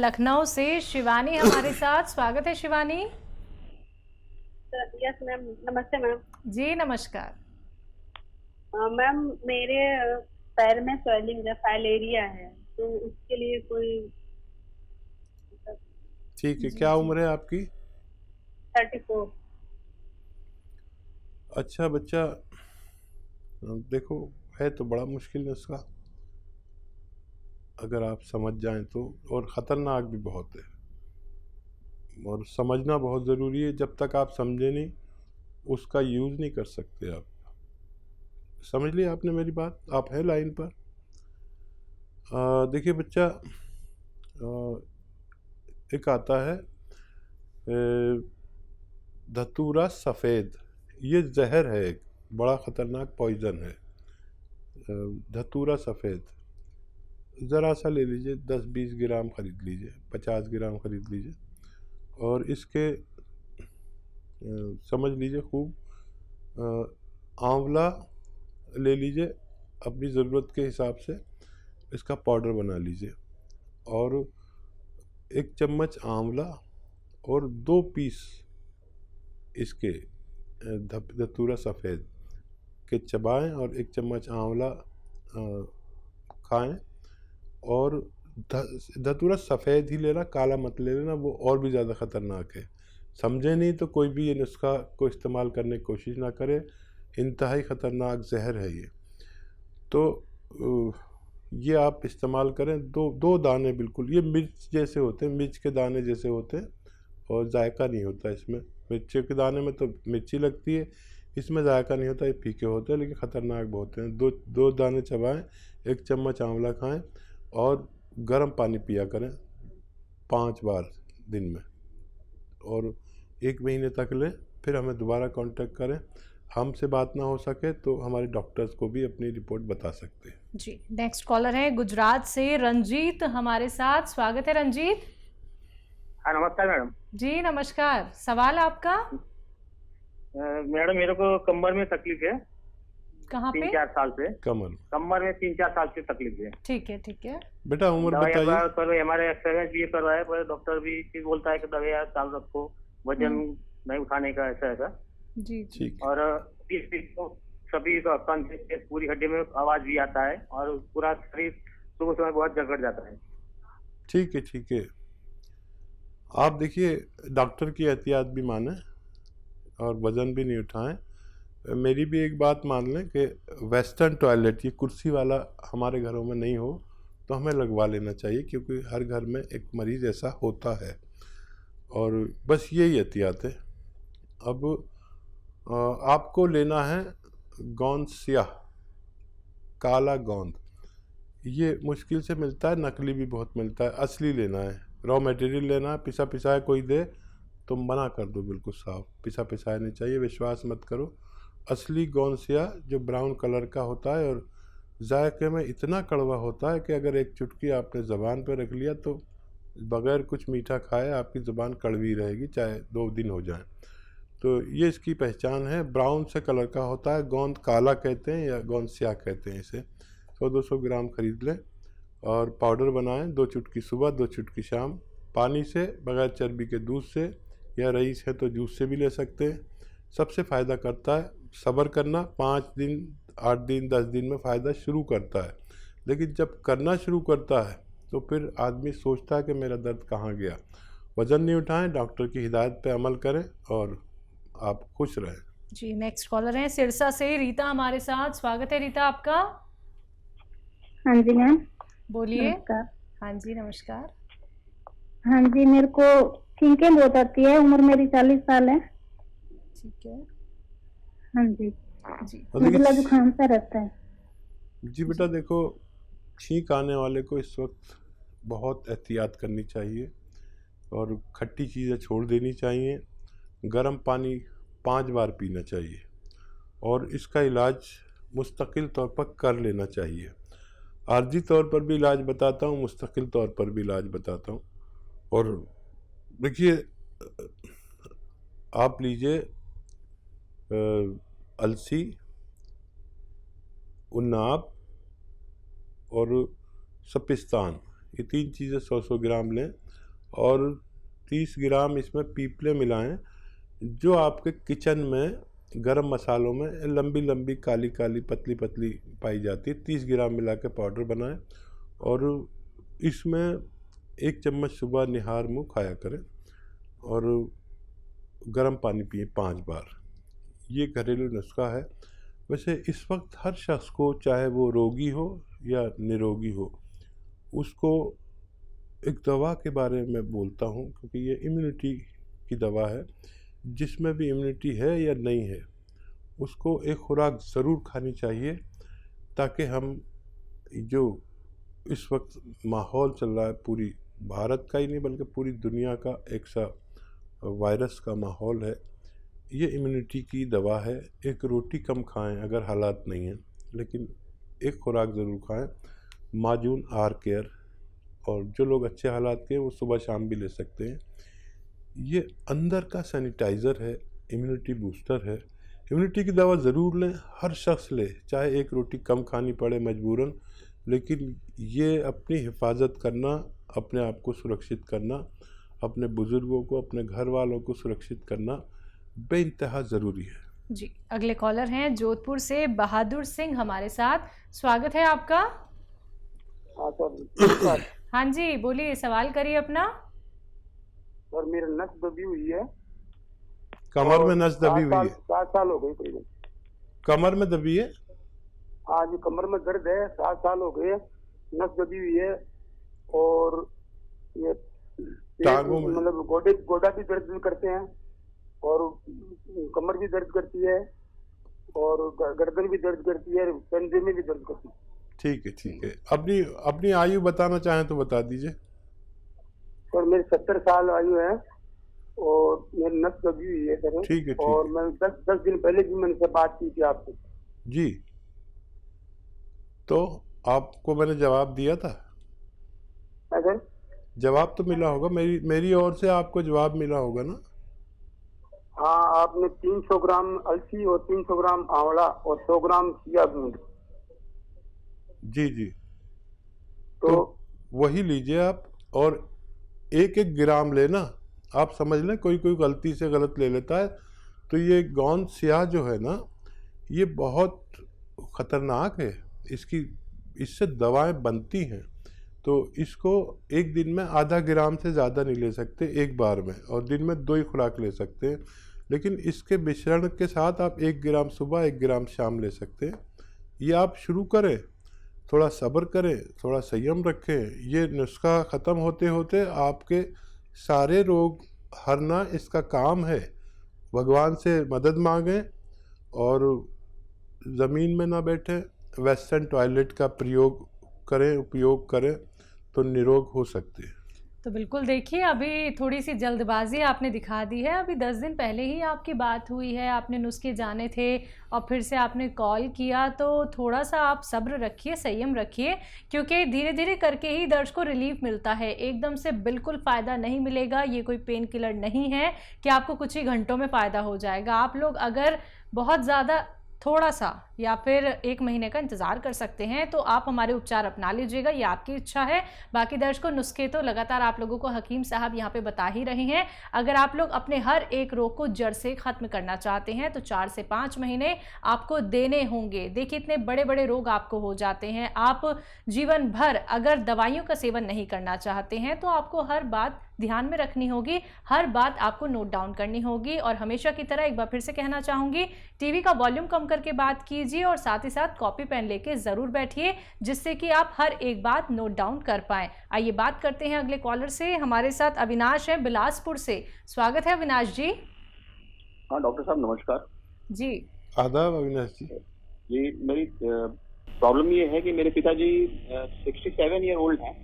लखनऊ से शिवानी हमारे साथ। स्वागत है शिवानी। यस मैम, नमस्ते मैम। जी नमस्कार। मैम मेरे पैर में स्वेलिंग है, फाइलेरिया है, तो उसके लिए कोई ठीक है। जी क्या जी। उम्र है आपकी? 34। अच्छा बच्चा, देखो है तो बड़ा मुश्किल नुस्खा अगर आप समझ जाएं तो, और ख़तरनाक भी बहुत है और समझना बहुत ज़रूरी है। जब तक आप समझे नहीं उसका यूज़ नहीं कर सकते आप। समझ लिया आपने मेरी बात? आप हैं लाइन पर? देखिए बच्चा, एक आता है धतूरा सफ़ेद। ये जहर है, एक बड़ा ख़तरनाक पॉइज़न है। धतूरा सफ़ेद ज़रा सा ले लीजिए, 10-20 ग्राम ख़रीद लीजिए, 50 ग्राम ख़रीद लीजिए और इसके समझ लीजिए खूब। आंवला ले लीजिए, अपनी ज़रूरत के हिसाब से इसका पाउडर बना लीजिए और 1 चम्मच आंवला और 2 पीस इसके धतूरा सफ़ेद के चबाएं और 1 चम्मच आंवला खाएं। और धतूरा सफ़ेद ही लेना, काला मत ले लेना, वो और भी ज़्यादा ख़तरनाक है। समझे नहीं तो कोई भी ये नुस्खा को इस्तेमाल करने की कोशिश ना करे, इंतहाई ख़तरनाक जहर है ये। तो ये आप इस्तेमाल करें। दो दाने बिल्कुल, ये मिर्च जैसे होते हैं, मिर्च के दाने जैसे होते हैं और जायका नहीं होता इसमें। मिर्ची के दाने में तो मिर्ची लगती है, इसमें जायका नहीं होता, ये फीके होते हैं लेकिन ख़तरनाक बहुत हैं। दो दाने चबाएं, 1 चम्मच आंवला खाएं और गर्म पानी पिया करें 5 बार दिन में, और 1 महीने तक लें। फिर हमें दोबारा कांटेक्ट करें। हमसे बात ना हो सके तो हमारे डॉक्टर्स को भी अपनी रिपोर्ट बता सकते हैं। जी नेक्स्ट कॉलर है गुजरात से रंजीत हमारे साथ। स्वागत है रंजीत। हाँ नमस्कार मैडम। जी नमस्कार, सवाल आपका? मैडम मेरे को कमर में तकलीफ है। कहाँ पे? 3-4 साल से कमर में 3-4 साल से तकलीफ है। ठीक है ठीक है। बेटा उम्र बताइए। पर हमारे एक्सरसाइज भी करवाया, पर डॉक्टर भी बोलता है कि दवाई चालू रखो, वजन नहीं उठाने का, ऐसा जी ठीक। और सभी कंध से पूरी हड्डी में आवाज भी आता है और पूरा शरीर सुबह समय बहुत जगड़ जाता है। ठीक है ठीक है। आप देखिए, डॉक्टर की एहतियात भी माने और वज़न भी नहीं उठाएं। मेरी भी एक बात मान लें कि वेस्टर्न टॉयलेट, ये कुर्सी वाला हमारे घरों में नहीं हो तो हमें लगवा लेना चाहिए, क्योंकि हर घर में एक मरीज़ ऐसा होता है। और बस यही एहतियात है। अब आपको लेना है गोंद स्याह, काला गोंद। ये मुश्किल से मिलता है, नकली भी बहुत मिलता है। असली लेना है, रॉ मटेरियल लेना है। पिसा पिसाया कोई दे तो मना कर दो, बिल्कुल साफ। पिसा पिसाया नहीं चाहिए, विश्वास मत करो। असली गोंद स्याह जो ब्राउन कलर का होता है और जायके में इतना कड़वा होता है कि अगर 1 चुटकी आपने ज़बान पर रख लिया तो बग़ैर कुछ मीठा खाए आपकी ज़बान कड़वी रहेगी, चाहे 2 दिन हो जाएं। तो ये इसकी पहचान है। ब्राउन से कलर का होता है। गोंद काला कहते हैं या गोंद स्याह कहते हैं इसे। 100-200 ग्राम खरीद लें और पाउडर बनाएं। 2 चुटकी सुबह, 2 चुटकी शाम, पानी से, बगैर चर्बी के दूध से, या रईस है तो जूस से भी ले सकते हैं। सबसे फ़ायदा करता है। सब्र करना, 5 दिन, 8 दिन, 10 दिन में फ़ायदा शुरू करता है, लेकिन जब करना शुरू करता है तो फिर आदमी सोचता है कि मेरा दर्द कहाँ गया। वज़न नहीं उठाएं, डॉक्टर की हिदायत पे अमल करें और आप खुश रहें। जी नेक्स्ट कॉलर है सिरसा से रीता हमारे साथ। स्वागत है रीता आपका। हाँ जी मैम, बोलिए। नमस्कार। हाँ जी नमस्कार। हाँ जी, मेरे को छींकें बहुत आती है, उम्र मेरी 40 साल है। ठीक है हाँ जी, जी। मुझे जुकाम सा रहता है। जी बेटा देखो, छींक आने वाले को इस वक्त बहुत एहतियात करनी चाहिए और खट्टी चीज़ें छोड़ देनी चाहिए। गर्म पानी 5 बार पीना चाहिए और इसका इलाज मुस्तकिल तौर पर कर लेना चाहिए। आर्जी तौर पर भी इलाज बताता हूँ, मुस्तकिल तौर पर भी इलाज बताता हूँ। और देखिए, आप लीजिए अलसी, उन्नाब और सपिस्तान, ये 3 चीज़ें 100-100 ग्राम लें और 30 ग्राम इसमें पीपले मिलाएं, जो आपके किचन में गरम मसालों में लंबी लंबी काली काली पतली पतली पाई जाती है। 30 ग्राम मिला के पाउडर बनाएं और इसमें 1 चम्मच सुबह निहार मुँह खाया करें और गर्म पानी पिए 5 बार। ये घरेलू नुस्खा है। वैसे इस वक्त हर शख्स को, चाहे वो रोगी हो या निरोगी हो, उसको एक दवा के बारे में बोलता हूँ, क्योंकि ये इम्यूनिटी की दवा है। जिसमें भी इम्यूनिटी है या नहीं है, उसको एक खुराक ज़रूर खानी चाहिए, ताकि हम जो इस वक्त माहौल चल रहा है, पूरी भारत का ही नहीं बल्कि पूरी दुनिया का एक सा वायरस का माहौल है, ये इम्यूनिटी की दवा है। एक रोटी कम खाएं अगर हालात नहीं हैं, लेकिन एक खुराक ज़रूर खाएं। माजून आर केयर, और जो लोग अच्छे हालात के हैं वो सुबह शाम भी ले सकते हैं। ये अंदर का सैनिटाइज़र है, इम्यूनिटी बूस्टर है। इम्यूनिटी की दवा ज़रूर लें, हर शख्स ले, चाहे एक रोटी कम खानी पड़े मजबूरन, लेकिन ये अपनी हिफाजत करना, अपने आप को सुरक्षित करना, अपने बुज़ुर्गों को, अपने घर वालों को सुरक्षित करना बेइंतहा ज़रूरी है। जी, अगले कॉलर हैं जोधपुर से बहादुर सिंह हमारे साथ। स्वागत है आपका। हाँ सर। हाँ जी, बोलिए, सवाल करिए अपना। सर मेरे नस दबी हुई है। कमर में नस दबी हुई है? 7 साल हो गए करीबन। कमर में दबी है? हाँ जी, कमर में दर्द है, 7 साल हो गए, नस दबी हुई है। और ये टांगों में, मतलब गोडा भी दर्द भी करते हैं, और कमर भी दर्द करती है, और गर्दन भी दर्द करती है, कंधे में भी दर्द करती है। ठीक है, ठीक है। अपनी आयु बताना चाहें तो बता दीजिए। सर मेरी 70 साल आयु है और मेरी नस दबी हुई है सर। ठीक है, और मैं 10 दिन पहले भी मैंने से बात की थी आपसे। जी, तो आपको मैंने जवाब दिया था। सर जवाब तो मिला होगा, मेरी ओर से आपको जवाब मिला होगा ना? हाँ, आपने 300 ग्राम अलसी और 300 ग्राम आंवला और 100 ग्राम चिया बीज। जी जी, तो वही लीजिए आप, और 1-1 ग्राम लेना। आप समझ लें, कोई गलती से गलत ले लेता है, तो ये गोंद स्याह जो है ना, ये बहुत ख़तरनाक है। इससे दवाएं बनती हैं, तो इसको एक दिन में आधा ग्राम से ज़्यादा नहीं ले सकते एक बार में, और दिन में 2 ही खुराक ले सकते हैं। लेकिन इसके मिश्रण के साथ आप 1 ग्राम सुबह 1 ग्राम शाम ले सकते हैं। ये आप शुरू करें, थोड़ा सब्र करें, थोड़ा संयम रखें। ये नुस्खा ख़त्म होते होते आपके सारे रोग हरना इसका काम है। भगवान से मदद मांगें और ज़मीन में ना बैठें, वेस्टर्न टॉयलेट का उपयोग करें, तो निरोग हो सकते हैं। तो बिल्कुल देखिए, अभी थोड़ी सी जल्दबाजी आपने दिखा दी है। अभी 10 दिन पहले ही आपकी बात हुई है, आपने नुस्खे जाने थे और फिर से आपने कॉल किया, तो थोड़ा सा आप सब्र रखिए, संयम रखिए, क्योंकि धीरे धीरे करके ही दर्द को रिलीफ मिलता है। एकदम से बिल्कुल फ़ायदा नहीं मिलेगा। ये कोई पेन किलर नहीं है कि आपको कुछ ही घंटों में फ़ायदा हो जाएगा। आप लोग अगर बहुत ज़्यादा थोड़ा सा या फिर 1 महीने का इंतज़ार कर सकते हैं, तो आप हमारे उपचार अपना लीजिएगा, ये आपकी इच्छा है। बाकी दर्ज को नुस्खे तो लगातार आप लोगों को हकीम साहब यहाँ पे बता ही रहे हैं। अगर आप लोग अपने हर एक रोग को जड़ से ख़त्म करना चाहते हैं, तो 4 से 5 महीने आपको देने होंगे। देखिए, इतने बड़े बड़े रोग आपको हो जाते हैं। आप जीवन भर अगर दवाइयों का सेवन नहीं करना चाहते हैं, तो आपको हर बात ध्यान में रखनी होगी, हर बात आपको नोट डाउन करनी होगी। और हमेशा की तरह एक बार फिर से कहना चाहूँगी, टीवी का वॉल्यूम कम करके बात कीजिए और साथ ही साथ कॉपी पेन लेके ज़रूर बैठिए, जिससे कि आप हर एक बात नोट डाउन कर पाएँ। आइए बात करते हैं अगले कॉलर से। हमारे साथ अविनाश है बिलासपुर से। स्वागत है अविनाश जी। हाँ डॉक्टर साहब नमस्कार जी। आदाब अविनाश जी। जी, मेरी प्रॉब्लम ये है कि मेरे पिताजी 67 ईयर ओल्ड हैं,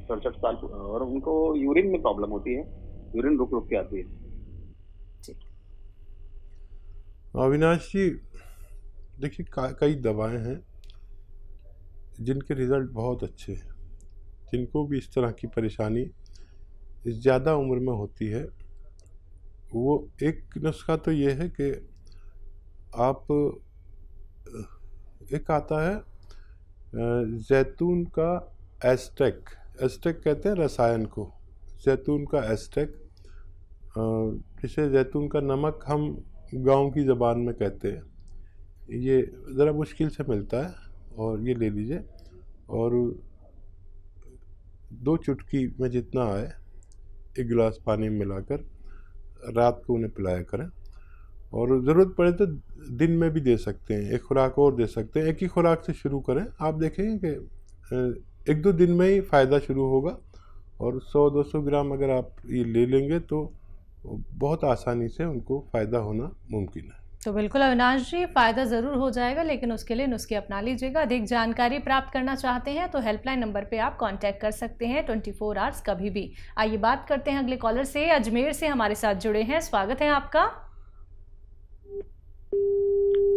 67 साल, और उनको यूरिन में प्रॉब्लम होती है, यूरिन रुक रुक के आती है। अविनाश जी, देखिए, कई दवाएं हैं जिनके रिज़ल्ट बहुत अच्छे हैं। जिनको भी इस तरह की परेशानी ज़्यादा उम्र में होती है, वो एक नुस्खा तो ये है कि आप, एक आता है जैतून का एस्टेक, एस्टेक कहते हैं रसायन को, जैतून का एस्टेक, जिसे जैतून का नमक हम गांव की ज़बान में कहते हैं। ये ज़रा मुश्किल से मिलता है, और ये ले लीजिए, और 2 चुटकी में जितना आए 1 गिलास पानी में मिलाकर रात को उन्हें पिलाया करें। और ज़रूरत पड़े तो दिन में भी दे सकते हैं, 1 खुराक और दे सकते हैं। एक ही खुराक से शुरू करें, आप देखेंगे कि 1-2 दिन में ही फ़ायदा शुरू होगा। और 100-200 ग्राम अगर आप ये ले लेंगे तो बहुत आसानी से उनको फ़ायदा होना मुमकिन है। तो बिल्कुल अविनाश जी, फ़ायदा ज़रूर हो जाएगा, लेकिन उसके लिए नुस्खे अपना लीजिएगा। अधिक जानकारी प्राप्त करना चाहते हैं तो हेल्पलाइन नंबर पे आप कांटेक्ट कर सकते हैं 24 आवर्स कभी भी। आइए बात करते हैं अगले कॉलर से। अजमेर से हमारे साथ जुड़े हैं, स्वागत है आपका।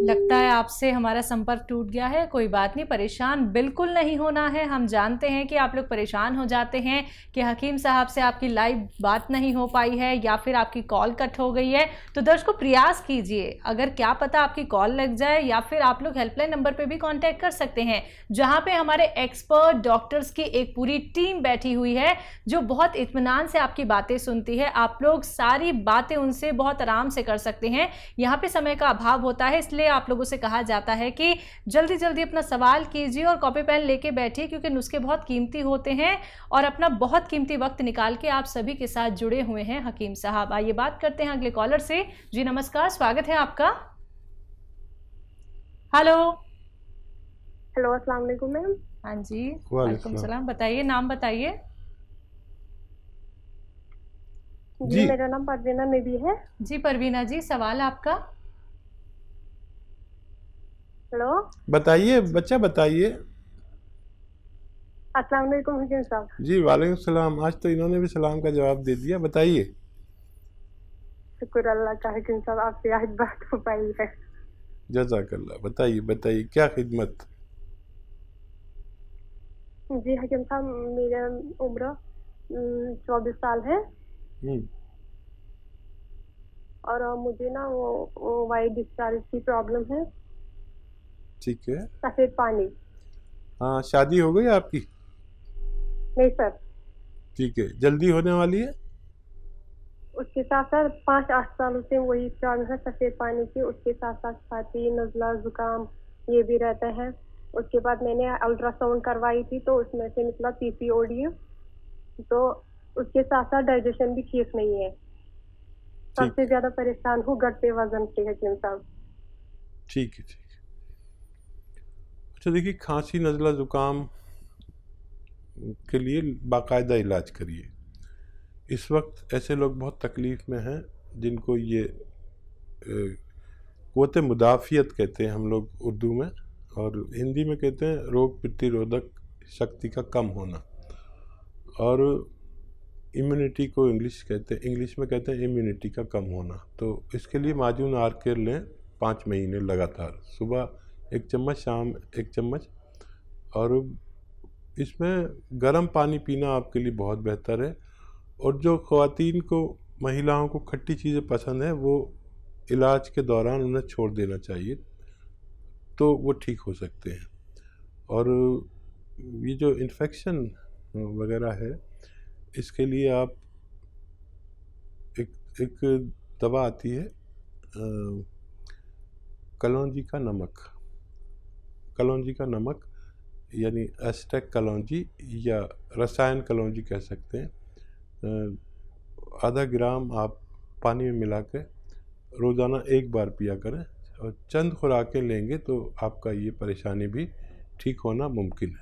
लगता है आपसे हमारा संपर्क टूट गया है। कोई बात नहीं, परेशान बिल्कुल नहीं होना है। हम जानते हैं कि आप लोग परेशान हो जाते हैं कि हकीम साहब से आपकी लाइव बात नहीं हो पाई है या फिर आपकी कॉल कट हो गई है। तो दर्शकों, प्रयास कीजिए, अगर क्या पता आपकी कॉल लग जाए, या फिर आप लोग हेल्पलाइन नंबर पे भी कांटेक्ट कर सकते हैं, जहां पे हमारे एक्सपर्ट डॉक्टर्स की एक पूरी टीम बैठी हुई है जो बहुत इत्मीनान से आपकी बातें सुनती है। आप लोग सारी बातें उनसे बहुत आराम से कर सकते हैं। यहाँ पे समय का अभाव होता है, इसलिए आप लोगों से कहा जाता है कि जल्दी जल्दी अपना सवाल कीजिए और कॉपी पेन लेके बैठिए, क्योंकि नुस्खे बहुत कीमती होते हैं और अपना बहुत कीमती वक्त निकाल के आप सभी के साथ जुड़े हुए हैं हकीम साहब। आइए बात करते हैं अगले कॉलर से। जी नमस्कार, स्वागत है आपका। हेलो। हेलो, अस्सलाम वालेकुम मैम। हाँ जी, वालेकुम सलाम। बताइए, नाम बताइए। जी, मेरा नाम परवीना नबी है। जी परवीना जी, सवाल आपका। हेलो, बताइए बच्चा, बताइए। अस्सलाम वालेकुम हकीम साहब। जी वालेकुम सलाम। आज तो इन्होंने भी सलाम का जवाब दे दिया। बताइए। शुक्र अल्लाह का हकीम साहब, आपसे आज बात हो पाई है। जज़ाकल्लाह। बताइए बताइए, क्या खिदमत। जी हकीम साहब, मेरा उम्र 24 साल है और मुझे ना वो वाइट डिस्चार्ज की प्रॉब्लम है। ठीक है। सफेद पानी। हाँ, शादी हो गई आपकी? नहीं सर। ठीक है, जल्दी होने वाली है? उसके साथ साथ 5-8 सालों से वही प्रॉब्लम है सफेद पानी की। उसके साथ साथ छाती, नज़ला, जुकाम ये भी रहता है। उसके बाद मैंने अल्ट्रासाउंड करवाई थी तो उसमें से निकला पीसीओडी। तो उसके साथ साथ डाइजेशन भी ठीक नहीं है। सबसे ज्यादा परेशान हूँ घटते वजन से हकीम साहब। ठीक है, ठीक है। अच्छा देखिए, खांसी, नज़ला, ज़ुकाम के लिए बाकायदा इलाज करिए। इस वक्त ऐसे लोग बहुत तकलीफ़ में हैं जिनको ये क़ुव्वत मुदाफ़ियत कहते हैं हम लोग उर्दू में, और हिंदी में कहते हैं रोग प्रतिरोधक शक्ति का कम होना, और इम्यूनिटी को इंग्लिश में कहते हैं इम्यूनिटी का कम होना। तो इसके लिए माजून आर्केर लें 5 महीने लगातार, सुबह 1 चम्मच, शाम 1 चम्मच। और इसमें गर्म पानी पीना आपके लिए बहुत बेहतर है। और जो ख़वातीन को, महिलाओं को खट्टी चीज़ें पसंद हैं, वो इलाज के दौरान उन्हें छोड़ देना चाहिए, तो वो ठीक हो सकते हैं। और ये जो इन्फेक्शन वगैरह है, इसके लिए आप एक दवा आती है कलौंजी का नमक, यानी एस्टेक कलौंजी या रसायन कलौंजी कह सकते हैं। आधा ग्राम आप पानी में मिला के रोज़ाना 1 बार पिया करें, और चंद खुराकें लेंगे तो आपका ये परेशानी भी ठीक होना मुमकिन है।